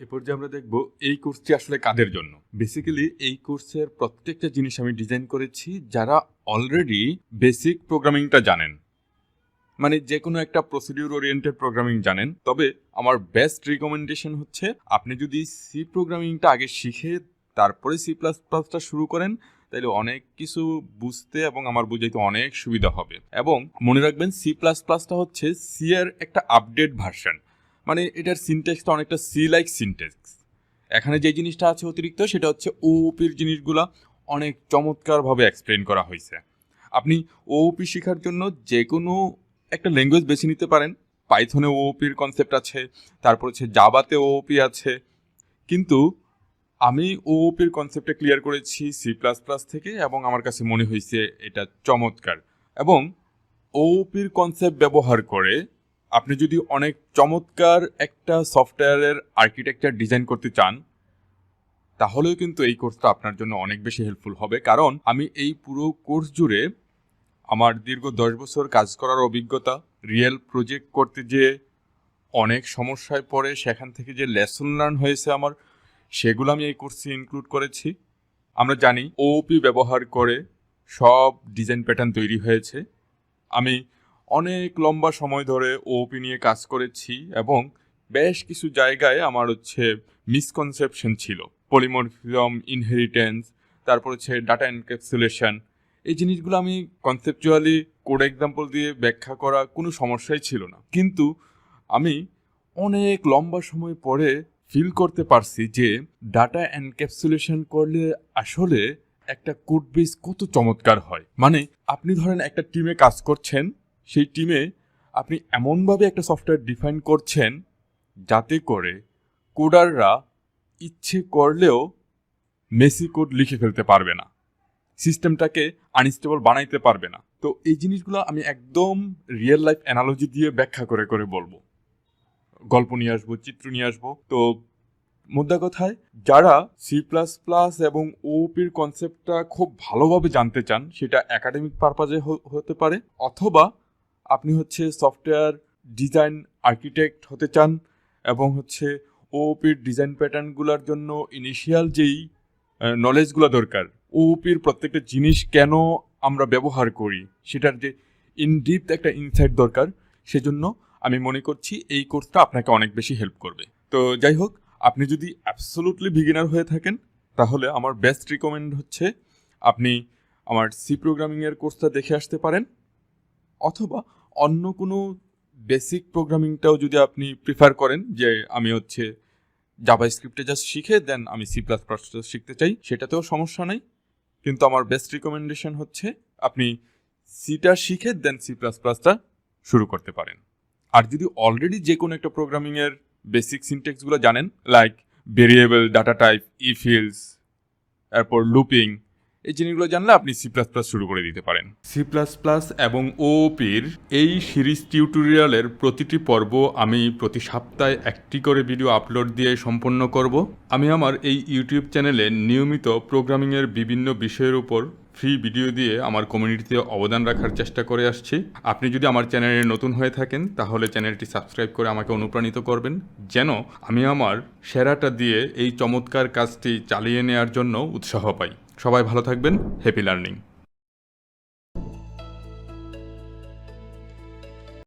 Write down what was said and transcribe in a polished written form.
এ পর্যায়ে আমরা দেখব এই কোর্সটি আসলে কাদের জন্য। বেসিক্যালি এই কোর্সের প্রত্যেকটা জিনিস আমি ডিজাইন করেছি যারা অলরেডি বেসিক প্রোগ্রামিংটা জানেন, মানে যে কোনো একটা প্রসিডিউর ওরিয়েন্টেড প্রোগ্রামিং জানেন। তবে আমার বেস্ট রিকমেন্ডেশন হচ্ছে আপনি যদি সি প্রোগ্রামিংটা আগে শিখে তারপরে সি প্লাস প্লাসটা শুরু করেন, তাহলে অনেক কিছু বুঝতে এবং আমার বুঝাইতে অনেক সুবিধা হবে। এবং মনে রাখবেন সি প্লাস প্লাসটা হচ্ছে সি এর একটা আপডেট ভার্সন, মানে এটার সিনট্যাক্সটা অনেকটা সি লাইক সিনট্যাক্স। এখানে যে জিনিসটা আছে অতিরিক্ত সেটা হচ্ছে ওওপির জিনিসগুলা অনেক চমৎকারভাবে এক্সপ্লেন করা হয়েছে। আপনি ওওপি শেখার জন্য যে কোনো একটা ল্যাঙ্গুয়েজ বেছে নিতে পারেন। পাইথনে ওওপির কনসেপ্ট আছে, তারপর হচ্ছে জাভাতে ওওপি আছে, কিন্তু আমি ওওপির কনসেপ্টটা ক্লিয়ার করেছি সি প্লাস প্লাস থেকে এবং আমার কাছে মনে হয়েছে এটা চমৎকার। এবং ওওপির কনসেপ্ট ব্যবহার করে আপনি যদি অনেক চমৎকার একটা সফটওয়্যারের আর্কিটেকচার ডিজাইন করতে চান, তাহলেও কিন্তু এই কোর্সটা আপনার জন্য অনেক বেশি হেল্পফুল হবে। কারণ আমি এই পুরো কোর্স জুড়ে আমার দীর্ঘ 10 বছর কাজ করার অভিজ্ঞতা, রিয়েল প্রজেক্ট করতে যে অনেক সমস্যায় পড়ে সেখান থেকে যে লেসন লার্ন হয়েছে আমার, সেগুলো আমি এই কোর্সে ইনক্লুড করেছি। আমরা জানি ওওপি ব্যবহার করে সব ডিজাইন প্যাটার্ন তৈরি হয়েছে। আমি অনেক লম্বা সময় ধরে ওওপি নিয়ে কাজ করেছি এবং বেশ কিছু জায়গায় আমার মিসকনসেপশন ছিল। পলিমরফিজম, ইনহেরিটেন্স, তারপর ডাটা এনক্যাপসুলেশন, এই জিনিসগুলো আমি কনসেপচুয়ালি কোড এক্সাম্পল দিয়ে ব্যাখ্যা করা কোনো সমস্যাই ছিল না। কিন্তু আমি অনেক লম্বা সময় পরে ফিল করতে পারছি যে ডাটা এনক্যাপসুলেশন করলে আসলে একটা কোড বেস কত চমৎকার হয়। মানে আপনি ধরেন একটা টিমে কাজ করছেন, সেই টিমে আপনি এমনভাবে একটা সফটওয়্যার ডিফাইন করছেন যাতে করে কোডাররা ইচ্ছে করলেও মেসি কোড লিখে ফেলতে পারবে না, সিস্টেমটাকে আনস্টেবল বানাইতে পারবে না। তো এই জিনিসগুলো আমি একদম রিয়েল লাইফ অ্যানালজি দিয়ে ব্যাখ্যা করে করে বলবো, গল্প নিয়ে আসবো, চিত্র নিয়ে আসবো। তো মুদ্রা কথায় যারা সি প্লাস প্লাস এবং ওপির কনসেপ্টটা খুব ভালোভাবে জানতে চান, সেটা একাডেমিক পারপাজে হতে পারে, অথবা আপনি সফটওয়্যার ডিজাইন আর্কিটেক্ট হতে চান এবং ওপির ডিজাইন প্যাটার্নগুলোর জন্য ইনিশিয়াল যেই নলেজগুলো দরকার, ওপির প্রত্যেকটা জিনিস কেন আমরা ব্যবহার করি সেটার যে ইনডিপথ একটা ইনসাইট দরকার, সেজন্য আমি মনে করছি এই কোর্সটা আপনাকে অনেক বেশি হেল্প করবে। তো যাই হোক, আপনি যদি অ্যাবসোলুটলি বিগিনার হয়ে থাকেন, তাহলে আমার বেস্ট রিকমেন্ড হচ্ছে আপনি আমার সি প্রোগ্রামিংয়ের কোর্সটা দেখে আসতে পারেন, অথবা অন্য কোনো বেসিক প্রোগ্রামিংটাও যদি আপনি প্রিফার করেন, যে আমি জাভা স্ক্রিপ্টে জাস্ট শিখে দেন আমি সি প্লাস প্লাস শিখতে চাই, সেটাতেও সমস্যা নেই। কিন্তু আমার বেস্ট রিকমেন্ডেশন হচ্ছে আপনি সিটা শিখে দেন সি প্লাস প্লাসটা শুরু করতে পারেন। আর যদি অলরেডি যে কোনো একটা প্রোগ্রামিংয়ের বেসিক সিনট্যাক্সগুলো জানেন, like variable, data type, fields, তারপর লুপিং, এই জিনিসগুলো জানলে আপনি সি প্লাস প্লাস শুরু করে দিতে পারেন। সি প্লাস প্লাস এবং ওপির এই সিরিজ টিউটোরিয়ালের প্রতিটি পর্ব আমি প্রতি সপ্তাহে একটি করে ভিডিও আপলোড দিয়ে সম্পন্ন করব। আমি আমার এই ইউটিউব চ্যানেলে নিয়মিত প্রোগ্রামিংয়ের বিভিন্ন বিষয়ের উপর ফ্রি ভিডিও দিয়ে আমার কমিউনিটিতে অবদান রাখার চেষ্টা করে আসছি। আপনি যদি আমার চ্যানেলে নতুন হয়ে থাকেন, তাহলে চ্যানেলটি সাবস্ক্রাইব করে আমাকে অনুপ্রাণিত করবেন, যেন আমি আমার সেরাটা দিয়ে এই চমৎকার কাজটি চালিয়ে নেওয়ার জন্য উৎসাহ পাই। সবাই ভালো থাকবেন। Happy learning.